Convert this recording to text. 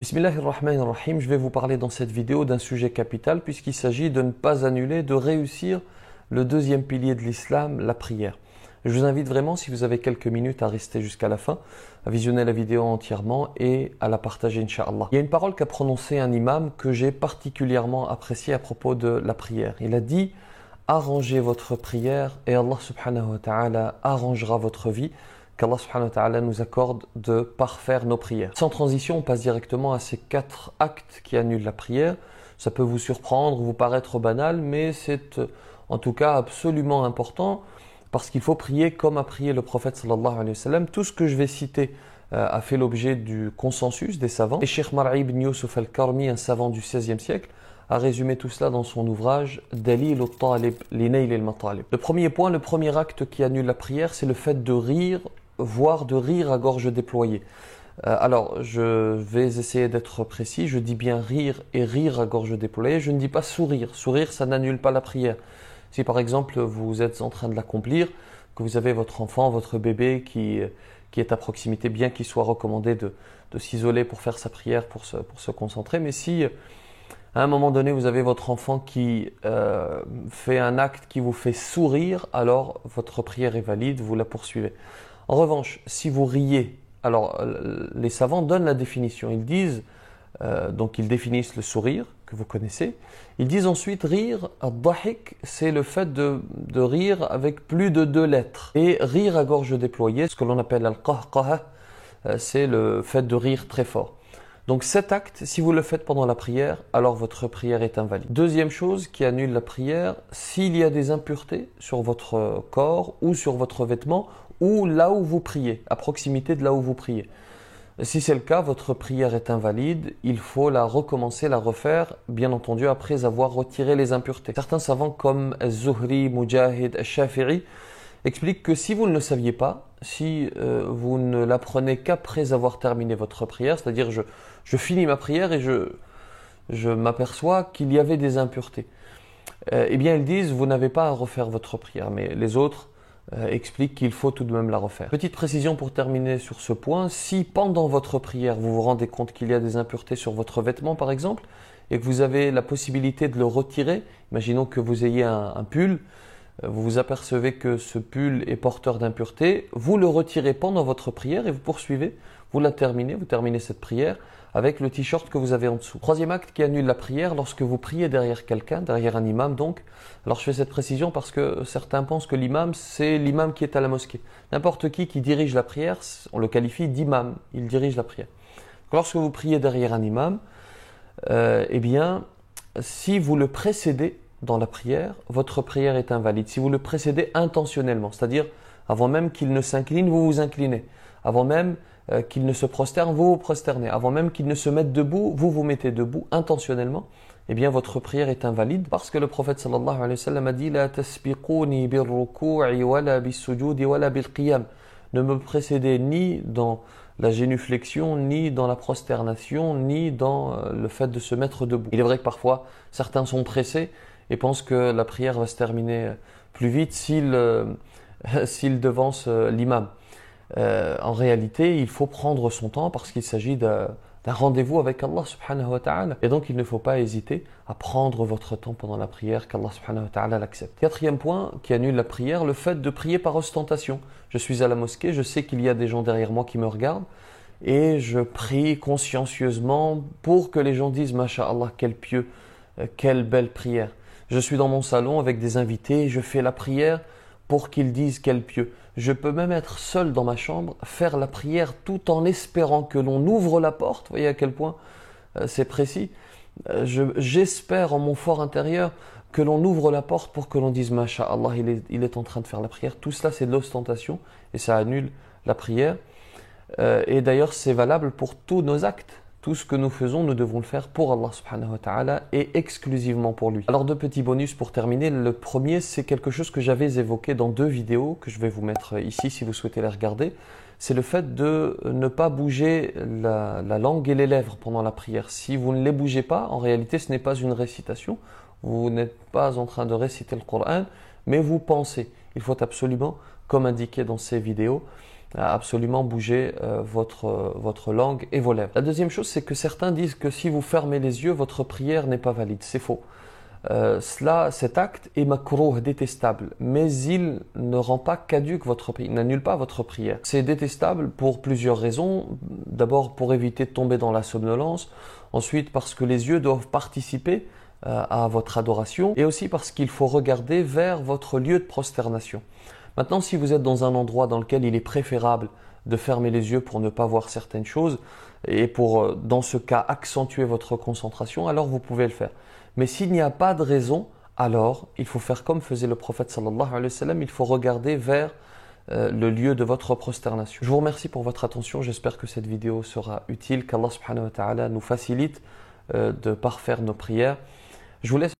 Bismillahirrahmanirrahim, je vais vous parler dans cette vidéo d'un sujet capital puisqu'il s'agit de ne pas annuler, de réussir le deuxième pilier de l'islam, la prière. Je vous invite vraiment, si vous avez quelques minutes, à rester jusqu'à la fin, à visionner la vidéo entièrement et à la partager, Inch'Allah. Il y a une parole qu'a prononcée un imam que j'ai particulièrement appréciée à propos de la prière. Il a dit « Arrangez votre prière et Allah subhanahu wa ta'ala arrangera votre vie ». Qu'Allah subhanahu wa ta'ala nous accorde de parfaire nos prières. Sans transition, on passe directement à ces 4 actes qui annulent la prière. Ça peut vous surprendre, vous paraître banal, mais c'est en tout cas absolument important parce qu'il faut prier comme a prié le prophète sallallahu alayhi wa sallam. Tout ce que je vais citer a fait l'objet du consensus des savants. Et Cheikh Mar'i ibn Yusuf al-Karmi, un savant du XVIe siècle, a résumé tout cela dans son ouvrage Dalil al-Talib li Nail al-Matalib. Le premier point, le premier acte qui annule la prière, c'est le fait de rire, voire de rire à gorge déployée. Alors, je vais essayer d'être précis. Je dis bien rire et rire à gorge déployée. Je ne dis pas sourire. Sourire, ça n'annule pas la prière. Si par exemple, vous êtes en train de l'accomplir, que vous avez votre enfant, votre bébé qui est à proximité, bien qu'il soit recommandé de s'isoler pour faire sa prière, pour se concentrer. Mais si à un moment donné, vous avez votre enfant qui fait un acte qui vous fait sourire, alors votre prière est valide, vous la poursuivez. En revanche, si vous riez, alors les savants donnent la définition. Ils disent, donc ils définissent le sourire, que vous connaissez. Ils disent ensuite rire, ad-dahik, c'est le fait de rire avec plus de 2 lettres. Et rire à gorge déployée, ce que l'on appelle al-qahqaha, c'est le fait de rire très fort. Donc cet acte, si vous le faites pendant la prière, alors votre prière est invalide. Deuxième chose qui annule la prière, s'il y a des impuretés sur votre corps ou sur votre vêtement, ou là où vous priez, à proximité de là où vous priez. Si c'est le cas, votre prière est invalide, il faut la recommencer, la refaire, bien entendu après avoir retiré les impuretés. Certains savants comme Az-Zuhri, Mujahid, Al-Shafi'i expliquent que si vous ne le saviez pas, si vous ne l'apprenez qu'après avoir terminé votre prière, c'est-à-dire je finis ma prière et je m'aperçois qu'il y avait des impuretés, eh bien ils disent vous n'avez pas à refaire votre prière, mais les autres explique qu'il faut tout de même la refaire. Petite précision pour terminer sur ce point, si pendant votre prière vous vous rendez compte qu'il y a des impuretés sur votre vêtement par exemple, et que vous avez la possibilité de le retirer, imaginons que vous ayez un pull, vous vous apercevez que ce pull est porteur d'impuretés, vous le retirez pendant votre prière et vous poursuivez, vous la terminez, vous terminez cette prière avec le t-shirt que vous avez en dessous. Troisième acte qui annule la prière, lorsque vous priez derrière quelqu'un, derrière un imam donc. Alors je fais cette précision parce que certains pensent que l'imam, c'est l'imam qui est à la mosquée. N'importe qui dirige la prière, on le qualifie d'imam, il dirige la prière. Lorsque vous priez derrière un imam, eh bien, si vous le précédez dans la prière, votre prière est invalide. Si vous le précédez intentionnellement, c'est-à-dire avant même qu'il ne s'incline, vous vous inclinez. Avant même qu'il ne se prosterne, vous vous prosternez. Avant même qu'il ne se mette debout, vous vous mettez debout intentionnellement. Eh bien, votre prière est invalide parce que le prophète sallallahu alayhi wa sallam a dit « La tasbiquni bir-ruku'i wala bis-sujudi wala bil-qiyam » Ne me précédez ni dans la génuflexion, ni dans la prosternation, ni dans le fait de se mettre debout. Il est vrai que parfois, certains sont pressés et pensent que la prière va se terminer plus vite s'ils devancent l'imam. En réalité, il faut prendre son temps parce qu'il s'agit d'un rendez-vous avec Allah subhanahu wa ta'ala. Et donc, il ne faut pas hésiter à prendre votre temps pendant la prière, qu'Allah subhanahu wa ta'ala l'accepte. Quatrième point qui annule la prière, le fait de prier par ostentation. Je suis à la mosquée, je sais qu'il y a des gens derrière moi qui me regardent et je prie consciencieusement pour que les gens disent « Masha'Allah, quel pieux, quelle belle prière ». Je suis dans mon salon avec des invités et je fais la prière pour qu'ils disent quel pieux. Je peux même être seul dans ma chambre, faire la prière tout en espérant que l'on ouvre la porte. Vous voyez à quel point c'est précis. J'espère en mon fort intérieur que l'on ouvre la porte pour que l'on dise Masha'Allah, il est en train de faire la prière. Tout cela c'est de l'ostentation et ça annule la prière. Et d'ailleurs c'est valable pour tous nos actes. Tout ce que nous faisons, nous devons le faire pour Allah subhanahu wa ta'ala et exclusivement pour lui. Alors 2 petits bonus pour terminer. Le premier, c'est quelque chose que j'avais évoqué dans 2 vidéos que je vais vous mettre ici si vous souhaitez les regarder. C'est le fait de ne pas bouger la langue et les lèvres pendant la prière. Si vous ne les bougez pas, en réalité ce n'est pas une récitation. Vous n'êtes pas en train de réciter le Coran, mais vous pensez. Il faut absolument, comme indiqué dans ces vidéos, absolument bouger votre langue et vos lèvres. La deuxième chose, c'est que certains disent que si vous fermez les yeux, votre prière n'est pas valide. C'est faux. Cet acte est makrouh, détestable, mais il ne rend pas caduque votre prière, il n'annule pas votre prière. C'est détestable pour plusieurs raisons. D'abord pour éviter de tomber dans la somnolence, ensuite parce que les yeux doivent participer à votre adoration, et aussi parce qu'il faut regarder vers votre lieu de prosternation. Maintenant, si vous êtes dans un endroit dans lequel il est préférable de fermer les yeux pour ne pas voir certaines choses et pour, dans ce cas, accentuer votre concentration, alors vous pouvez le faire. Mais s'il n'y a pas de raison, alors il faut faire comme faisait le prophète sallallahu alayhi wa sallam, il faut regarder vers le lieu de votre prosternation. Je vous remercie pour votre attention, j'espère que cette vidéo sera utile, qu'Allah subhanahu wa ta'ala nous facilite de parfaire nos prières. Je vous laisse